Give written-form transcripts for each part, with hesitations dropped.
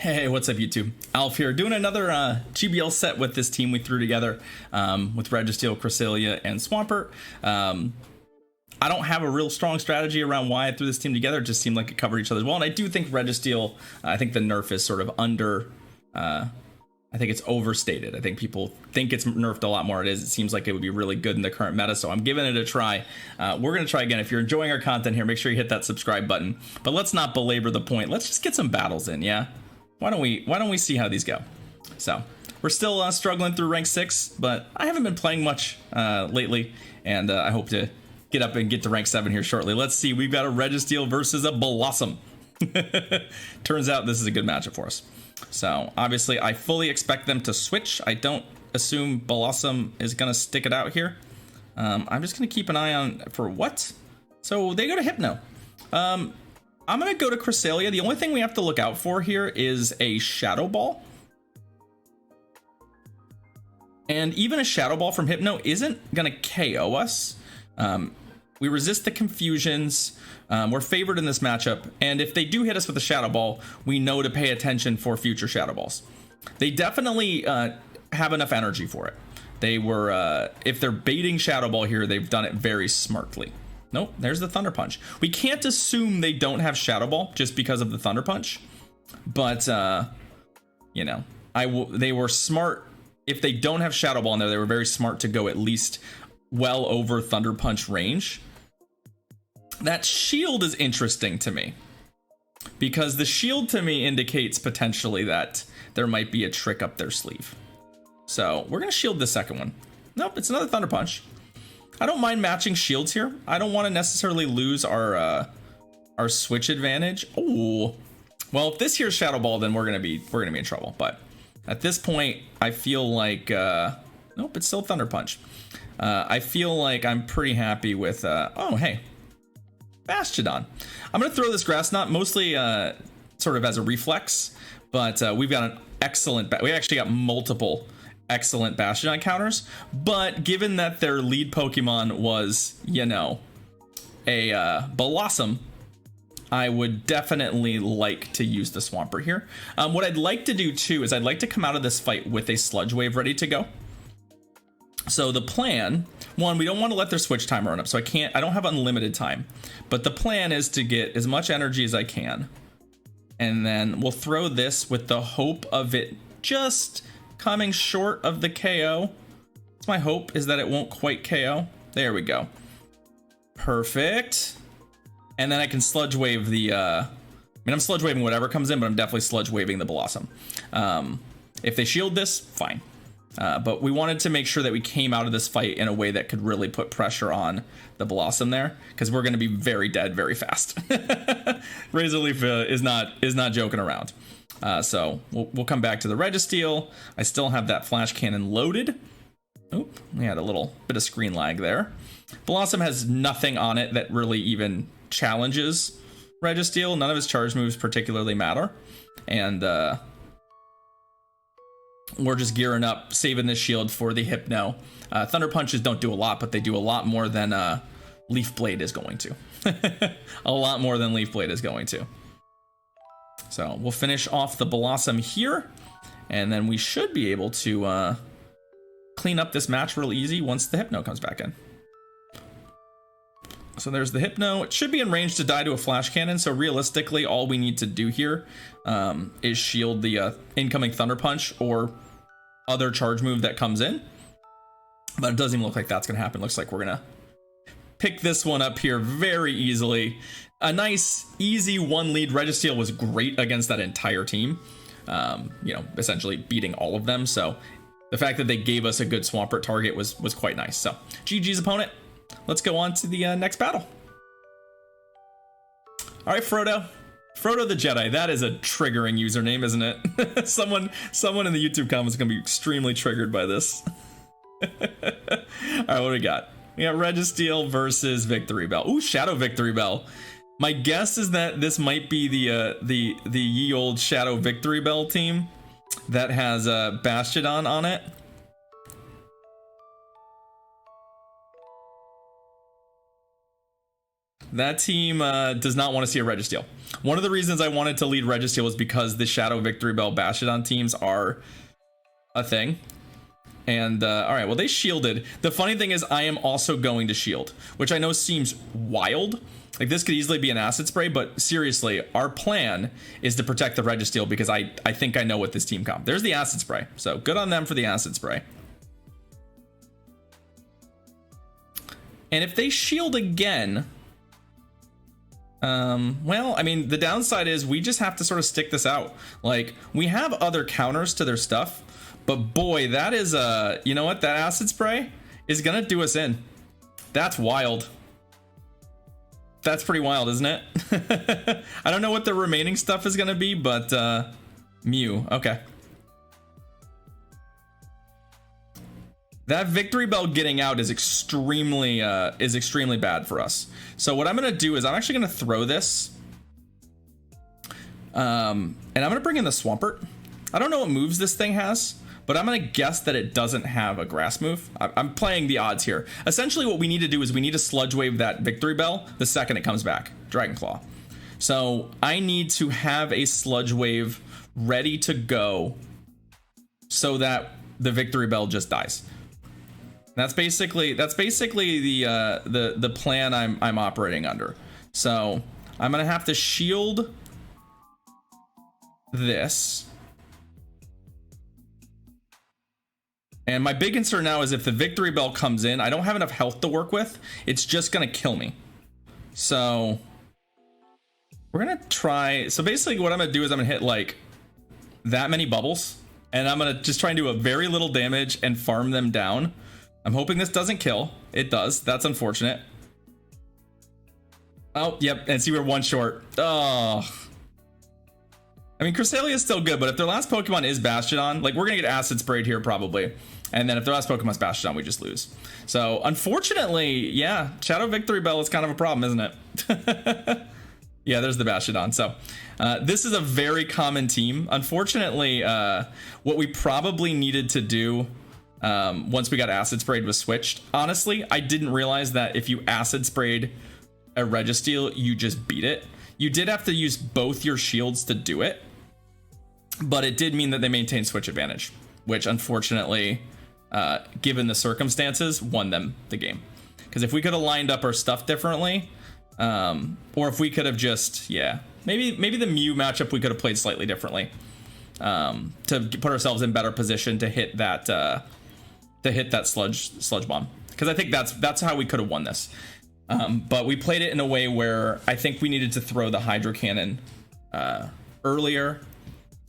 Hey, what's up, YouTube? Alf here, doing another GBL set with this team we threw together with Registeel, Cressalia, and Swampert. I don't have a real strong strategy around why I threw this team together. It just seemed like it covered each other well, and I do think Registeel, I think the nerf is sort of I think it's overstated. I think people think it's nerfed a lot more. It seems like it would be really good in the current meta, so I'm giving it a try. We're going to try again. If you're enjoying our content here, make sure you hit that subscribe button. But let's not belabor the point. Let's just get some battles in, yeah? Why don't we see how these go? So we're still struggling through rank 6, but I haven't been playing much lately, and I hope to get up and get to rank 7 here shortly. Let's see. We've got a Registeel versus a Blossom. Turns out this is a good matchup for us. So obviously I fully expect them to switch. I don't assume Blossom is gonna stick it out here. I'm just gonna keep an eye on for what. So they go to Hypno. I'm gonna go to Cressalia. The only thing we have to look out for here is a Shadow Ball. And even a Shadow Ball from Hypno isn't gonna KO us. We resist the confusions. We're favored in this matchup, and if they do hit us with a Shadow Ball, we know to pay attention for future Shadow Balls. They definitely have enough energy for it. They were, if they're baiting Shadow Ball here, they've done it very smartly. Nope, there's the Thunder Punch. We can't assume they don't have Shadow Ball just because of the Thunder Punch, but you know, they were smart. If they don't have Shadow Ball in there, they were very smart to go at least well over Thunder Punch range. That shield is interesting to me, because the shield to me indicates potentially that there might be a trick up their sleeve. So we're gonna shield the second one. Nope, it's another Thunder Punch. I don't mind matching shields here. I don't want to necessarily lose our switch advantage. Oh, well, if this here's Shadow Ball, then we're gonna be in trouble. But at this point, I feel like nope, it's still Thunder Punch. I feel like I'm pretty happy with oh, hey, Bastiodon. I'm gonna throw this Grass Knot mostly sort of as a reflex, but we've got an excellent we actually got multiple excellent Bastiodon counters, but given that their lead Pokemon was, you know, a Blossom, I would definitely like to use the Swampert here. What I'd like to do too is I'd like to come out of this fight with a Sludge Wave ready to go. So the plan, one, we don't want to let their switch timer run up, so I don't have unlimited time, but the plan is to get as much energy as I can, and then we'll throw this with the hope of it just coming short of the KO. That's my hope, is that it won't quite KO. There we go. Perfect. And then I can Sludge Wave the I mean, I'm Sludge Waving whatever comes in, but I'm definitely Sludge Waving the Blossom. If they shield this, fine. But we wanted to make sure that we came out of this fight in a way that could really put pressure on the Blossom there, because we're going to be very dead very fast. Razor Leaf is not joking around. So we'll come back to the Registeel. I still have that Flash Cannon loaded. Oop, we had a little bit of screen lag there. Blossom has nothing on it that really even challenges Registeel. None of his charge moves particularly matter, and we're just gearing up, saving this shield for the Hypno. Thunder Punches don't do a lot, but they do a lot more than Leaf Blade is going to. A lot more than Leaf Blade is going to. So we'll finish off the Blossom here, and then we should be able to clean up this match real easy once the Hypno comes back in. So there's the Hypno. It should be in range to die to a Flash Cannon, so realistically all we need to do here is shield the incoming Thunder Punch or other charge move that comes in. But it doesn't even look like that's going to happen. Looks like we're going to pick this one up here very easily. A nice, easy one lead. Registeel was great against that entire team, you know, essentially beating all of them. So the fact that they gave us a good Swampert target was quite nice. So GG's opponent. Let's go on to the next battle. All right, Frodo. Frodo the Jedi. That is a triggering username, isn't it? someone in the YouTube comments is going to be extremely triggered by this. All right, what do we got? We got Registeel versus Victory Bell. Ooh, Shadow Victory Bell. My guess is that this might be the ye old Shadow Victory Bell team that has Bastiodon on it. That team does not want to see a Registeel. One of the reasons I wanted to lead Registeel is because the Shadow Victory Bell Bastiodon teams are a thing. And all right, well, they shielded. The funny thing is I am also going to shield, which I know seems wild. Like, this could easily be an acid spray, but seriously, our plan is to protect the Registeel because I think I know what this team comp. There's the acid spray. So good on them for the acid spray. And if they shield again, well, I mean, the downside is we just have to sort of stick this out. Like, we have other counters to their stuff, but boy, that is, you know what? That acid spray is gonna do us in. That's wild. That's pretty wild, isn't it? I don't know what the remaining stuff is gonna be, but Mew, okay. That Victory Bell getting out is extremely bad for us. So what I'm gonna do is I'm actually gonna throw this, and I'm gonna bring in the Swampert. I don't know what moves this thing has, but I'm gonna guess that it doesn't have a grass move. I'm playing the odds here. Essentially what we need to do is we need to Sludge Wave that Victory Bell the second it comes back, Dragon Claw. So I need to have a Sludge Wave ready to go so that the Victory Bell just dies. That's basically the plan I'm operating under. So I'm gonna have to shield this. And my big concern now is if the Victory Bell comes in, I don't have enough health to work with. It's just gonna kill me. So we're gonna try. So basically what I'm gonna do is I'm gonna hit like that many bubbles, and I'm gonna just try and do a very little damage and farm them down. I'm hoping this doesn't kill. It does. That's unfortunate. Oh, yep. And see, we're one short. Oh. I mean, Cressalia is still good, but if their last Pokemon is Bastiodon, like, we're gonna get acid sprayed here probably. And then if their last Pokemon is Bastiodon, we just lose. So unfortunately, yeah, Shadow Victory Bell is kind of a problem, isn't it? Yeah, there's the Bastiodon. So this is a very common team. Unfortunately, what we probably needed to do once we got acid sprayed was switched. Honestly, I didn't realize that if you acid sprayed a Registeel, you just beat it. You did have to use both your shields to do it, but it did mean that they maintained switch advantage, which unfortunately, given the circumstances, won them the game. Because if we could have lined up our stuff differently, or if we could have just, yeah, maybe the Mew matchup we could have played slightly differently, to put ourselves in better position to hit that sludge bomb. Because I think that's how we could have won this. But we played it in a way where I think we needed to throw the Hydro Cannon earlier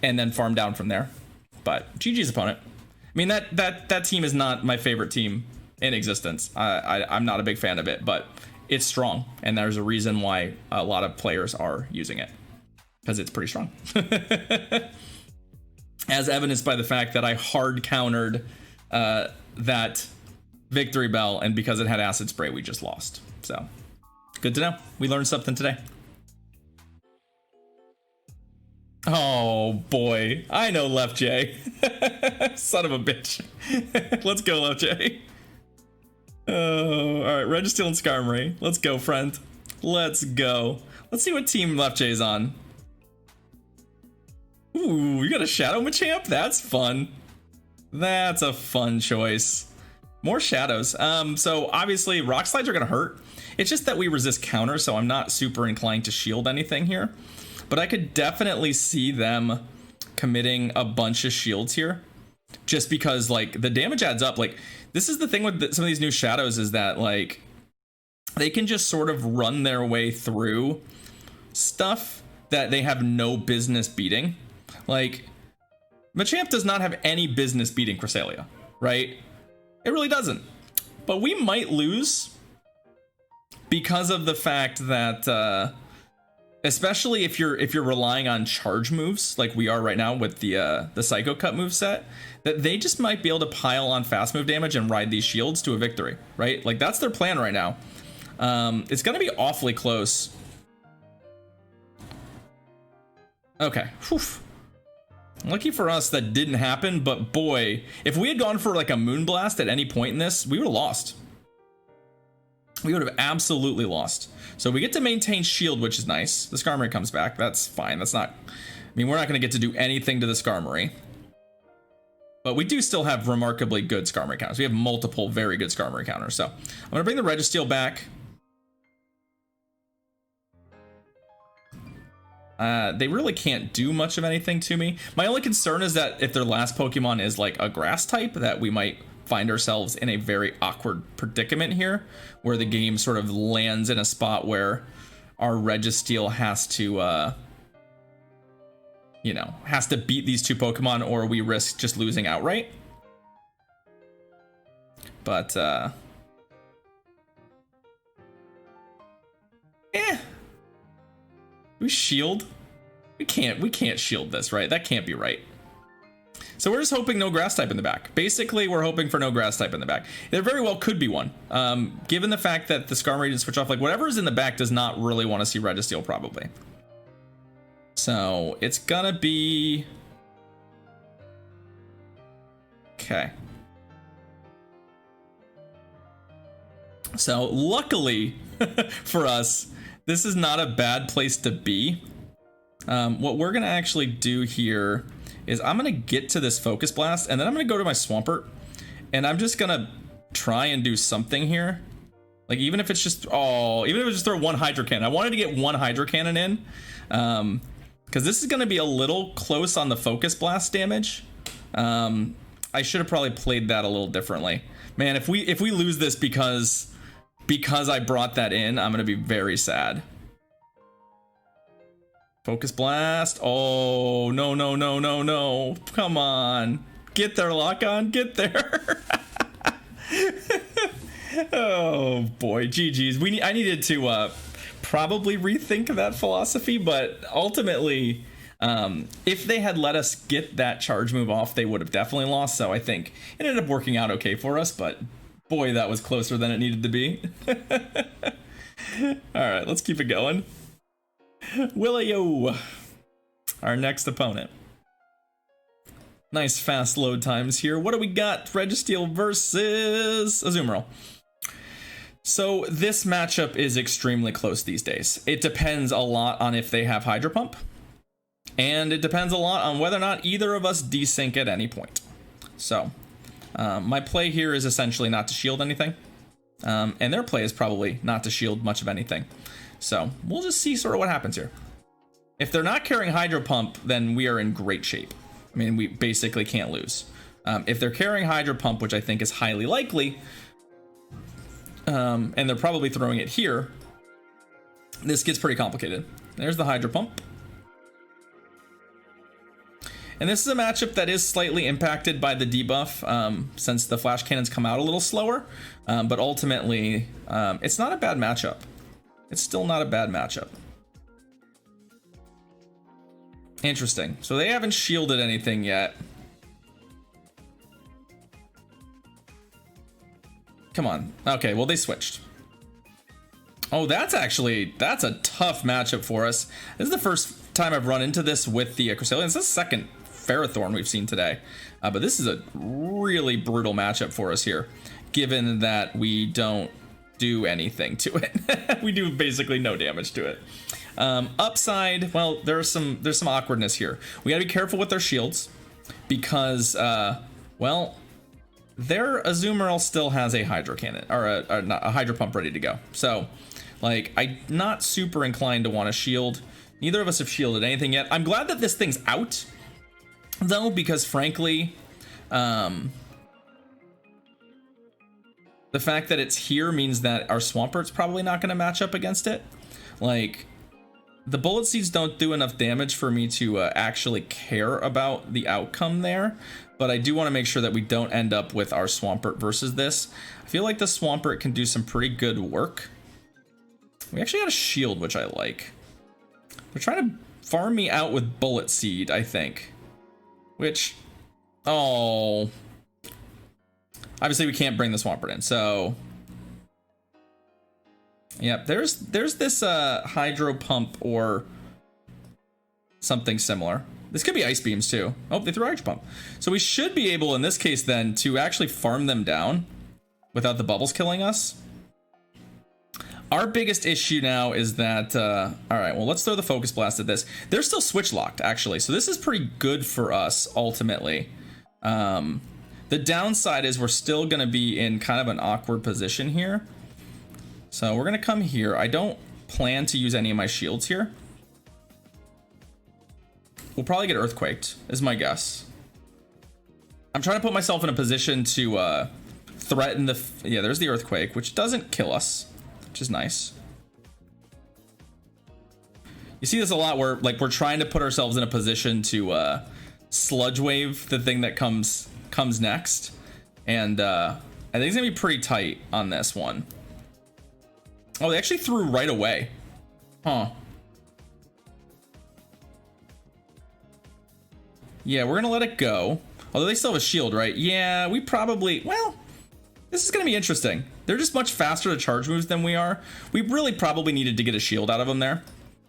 and then farm down from there. But GG's opponent. I mean, that team is not my favorite team in existence. I'm not a big fan of it, but it's strong, and there's a reason why a lot of players are using it, because it's pretty strong. As evidenced by the fact that I hard countered that Victory Bell, and because it had acid spray, we just lost. So good to know. We learned something today. Oh boy, I know Left J. Son of a bitch. Let's go, Left J. Oh, all right, Registeel and Skarmory. Let's go, friend. Let's go. Let's see what team Left J's on. Ooh, you got a Shadow Machamp? That's fun. That's a fun choice. More shadows. So obviously rock slides are gonna hurt. It's just that we resist counter, so I'm not super inclined to shield anything here. But I could definitely see them committing a bunch of shields here, just because like the damage adds up. Like, this is the thing with some of these new shadows, is that like they can just sort of run their way through stuff that they have no business beating. Like, Machamp does not have any business beating Cressalia, right? It really doesn't. But we might lose because of the fact that especially if you're relying on charge moves like we are right now with the Psycho Cut moveset, that they just might be able to pile on fast move damage and ride these shields to a victory, right? Like, that's their plan right now. It's gonna be awfully close. Okay. Whew. Lucky for us that didn't happen, but boy, if we had gone for like a Moonblast at any point in this, we would have lost. we would have absolutely lost. So we get to maintain shield, which is nice. The Skarmory comes back. That's fine. That's not... I mean, we're not going to get to do anything to the Skarmory. But we do still have remarkably good Skarmory counters. We have multiple very good Skarmory counters. So I'm going to bring the Registeel back. They really can't do much of anything to me. My only concern is that if their last Pokemon is like a grass type, that we might find ourselves in a very awkward predicament here, where the game sort of lands in a spot where our Registeel has to, you know, has to beat these two Pokemon, or we risk just losing outright. But, we shield? We can't shield this, right? That can't be right. So we're just hoping no grass type in the back. Basically, we're hoping for no grass type in the back. There very well could be one. Given the fact that the Skarmory didn't switch off, like whatever is in the back does not really want to see Registeel probably. So it's gonna be... Okay. So luckily for us, this is not a bad place to be. What we're gonna actually do here is I'm gonna get to this Focus Blast, and then I'm gonna go to my Swampert, and I'm just gonna try and do something here. Like even if it's just, even if it's just throw one Hydro Cannon. I wanted to get one Hydro Cannon in, because this is gonna be a little close on the Focus Blast damage. I should have probably played that a little differently. Man, if we lose this because I brought that in, I'm gonna be very sad. Focus Blast. Oh, no, no, no, no, no. Come on. Get there, Lock-On. Get there. Oh, boy. GG's. I needed to probably rethink that philosophy, but ultimately, if they had let us get that charge move off, they would have definitely lost. So I think it ended up working out okay for us, but boy, that was closer than it needed to be. All right, let's keep it going. Willio, our next opponent. Nice fast load times here. What do we got? Registeel versus Azumarill. So this matchup is extremely close these days. It depends a lot on if they have Hydro Pump, and it depends a lot on whether or not either of us desync at any point. So my play here is essentially not to shield anything, and their play is probably not to shield much of anything. So we'll just see sort of what happens here. If they're not carrying Hydro Pump, then we are in great shape. I mean, we basically can't lose. If they're carrying Hydro Pump, which I think is highly likely, and they're probably throwing it here, this gets pretty complicated. There's the Hydro Pump. And this is a matchup that is slightly impacted by the debuff, since the Flash Cannons come out a little slower. But ultimately, it's not a bad matchup. It's still not a bad matchup. Interesting. So they haven't shielded anything yet. Come on. Okay, well, they switched. Oh, that's a tough matchup for us. This is the first time I've run into this with the Cressalia. It's the second Ferrothorn we've seen today. But this is a really brutal matchup for us here, given that we don't do anything to it. We do basically no damage to it. Upside, well, there's some awkwardness here. We gotta be careful with their shields, because well, their Azumarill still has a Hydro Cannon, or a Hydro Pump ready to go. So like, I'm not super inclined to want to shield. Neither of us have shielded anything yet. I'm glad that this thing's out though, because frankly, the fact that it's here means that our Swampert's probably not going to match up against it. Like, the Bullet Seeds don't do enough damage for me to actually care about the outcome there. But I do want to make sure that we don't end up with our Swampert versus this. I feel like the Swampert can do some pretty good work. We actually got a shield, which I like. They're trying to farm me out with Bullet Seed, I think. Which, oh... Obviously, we can't bring the Swampert in, so... Yep, there's this Hydro Pump or something similar. This could be Ice Beams, too. Oh, they threw Hydro Pump. So we should be able, in this case, then, to actually farm them down without the bubbles killing us. Our biggest issue now is that, all right, well, let's throw the Focus Blast at this. They're still switch locked, actually, so this is pretty good for us, ultimately. The downside is we're still going to be in kind of an awkward position here. So we're going to come here. I don't plan to use any of my shields here. We'll probably get Earthquaked, is my guess. I'm trying to put myself in a position to threaten the... Yeah, there's the Earthquake, which doesn't kill us, which is nice. You see this a lot where, like, we're trying to put ourselves in a position to Sludge Wave the thing that comes next. And I think it's gonna be pretty tight on this one. Oh, they actually threw right away. Huh. Yeah, we're gonna let it go. Although they still have a shield, right? Yeah, we probably... Well, this is gonna be interesting. They're just much faster to charge moves than we are. We really probably needed to get a shield out of them there.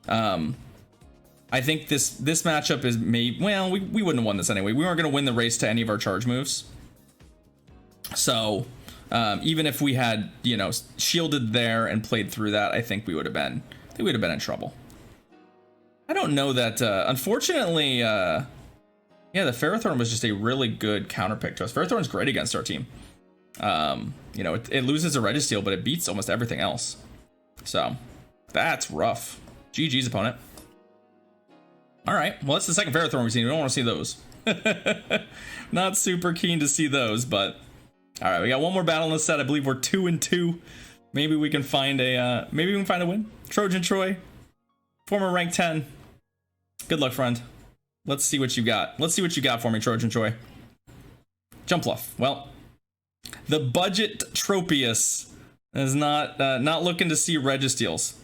I think this matchup is maybe... Well, we wouldn't have won this anyway. We weren't gonna win the race to any of our charge moves. So, even if we had, you know, shielded there and played through that, I think we would have been... I think we'd have been in trouble. I don't know that... unfortunately... Yeah, the Ferrothorn was just a really good counter pick to us. Ferrothorn's great against our team. You know, it loses a Registeel, but it beats almost everything else. So, that's rough. GG's, opponent. Alright, well, that's the second Ferrothorn we've seen. We don't want to see those. Not super keen to see those, but... Alright, we got one more battle in the set. I believe we're 2-2. Maybe we can find a, win. Trojan Troy. Former rank 10. Good luck, friend. Let's see what you got. Let's see what you got for me, Trojan Troy. Jumpluff. Well, the budget Tropius is not looking to see Registeels.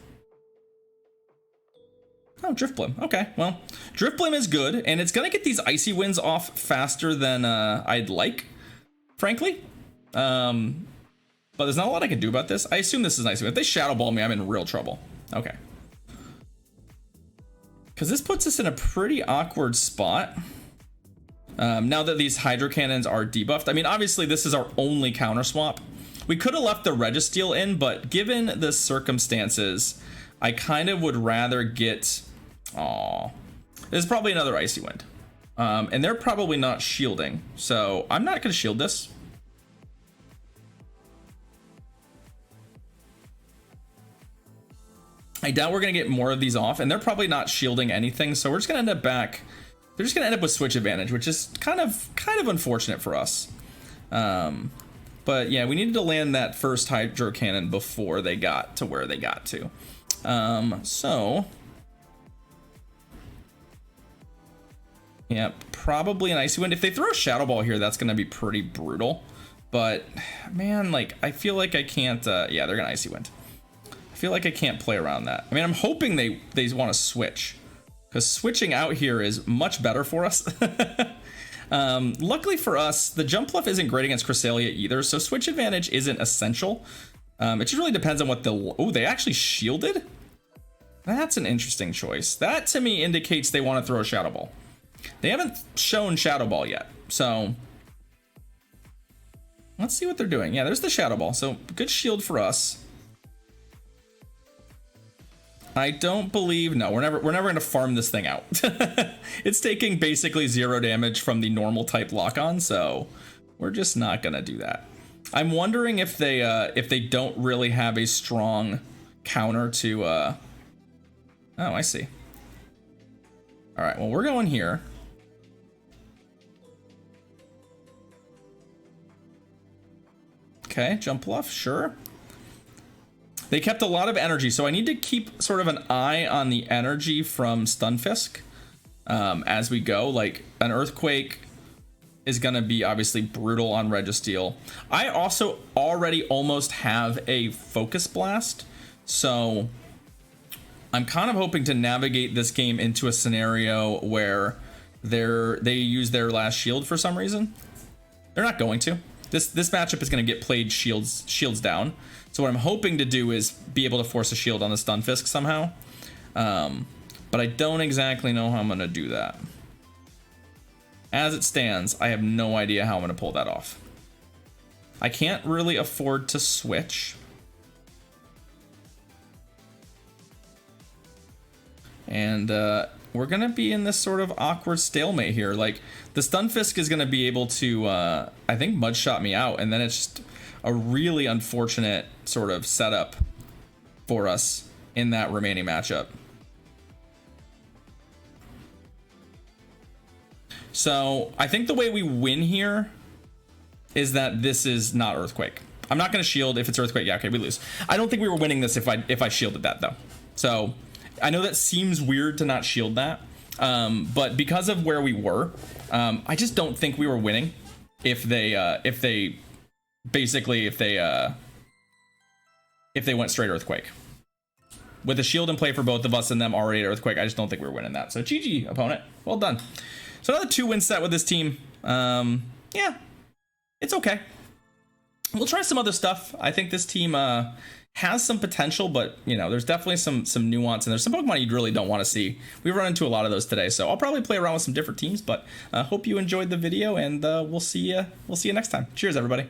Oh, Driftblim. Okay, well, Driftblim is good, and it's gonna get these icy winds off faster than I'd like, frankly. But there's not a lot I can do about this. I assume this is an icy wind. If they Shadow Ball me, I'm in real trouble. Okay. Because this puts us in a pretty awkward spot. Now that these Hydro Cannons are debuffed. I mean, obviously, this is our only counter swap. We could have left the Registeel in, but given the circumstances, I kind of would rather get... Aw. There's probably another Icy Wind. And they're probably not shielding. So I'm not going to shield this. I doubt we're going to get more of these off, and they're probably not shielding anything, so we're just going to end up back. They're just going to end up with switch advantage, which is kind of unfortunate for us. But yeah, we needed to land that first Hydro Cannon before they got to where they got to. So yeah, probably an Icy Wind. If they throw a Shadow Ball here, that's going to be pretty brutal. But man, like, I feel like I can't. Yeah, they're going to Icy Wind. I feel like I can't play around that. I mean, I'm hoping they want to switch, because switching out here is much better for us. Luckily for us, the Jumpluff isn't great against Cressalia either, so switch advantage isn't essential. It just really depends on what the... Oh, they actually shielded? That's an interesting choice. That, to me, indicates they want to throw a Shadow Ball. They haven't shown Shadow Ball yet, so... Let's see what they're doing. Yeah, there's the Shadow Ball, so good shield for us. I don't believe... No, we're never going to farm this thing out. It's taking basically 0 damage from the normal type lock-on, so we're just not going to do that. I'm wondering if they don't really have a strong counter to... Oh, I see. All right, well, we're going here. Okay, Jumpluff, sure. They kept a lot of energy, so I need to keep sort of an eye on the energy from Stunfisk as we go. Like, an Earthquake is going to be obviously brutal on Registeel. I also already almost have a Focus Blast, so I'm kind of hoping to navigate this game into a scenario where they use their last shield for some reason. They're not going to. This matchup is going to get played shields down. So what I'm hoping to do is be able to force a shield on the Stunfisk somehow. But I don't exactly know how I'm going to do that. As it stands, I have no idea how I'm going to pull that off. I can't really afford to switch. And we're gonna be in this sort of awkward stalemate here. Like, the Stunfisk is gonna be able to, I think, Mudshot me out, and then it's just a really unfortunate sort of setup for us in that remaining matchup. So I think the way we win here is that this is not Earthquake. I'm not going to shield. If it's Earthquake, yeah, okay, we lose. I don't think we were winning this if I shielded that, though. So I know that seems weird to not shield that, but because of where we were, I just don't think we were winning if they went straight Earthquake. With a shield in play for both of us and them already at Earthquake, I just don't think we were winning that. So GG, opponent. Well done. So another 2-win set with this team. Yeah, it's okay. We'll try some other stuff. I think this team has some potential, but you know, there's definitely some nuance, and there's some Pokemon you really don't want to see. We've run into a lot of those today, so I'll probably play around with some different teams. But hope you enjoyed the video, and we'll see you next time. Cheers, everybody.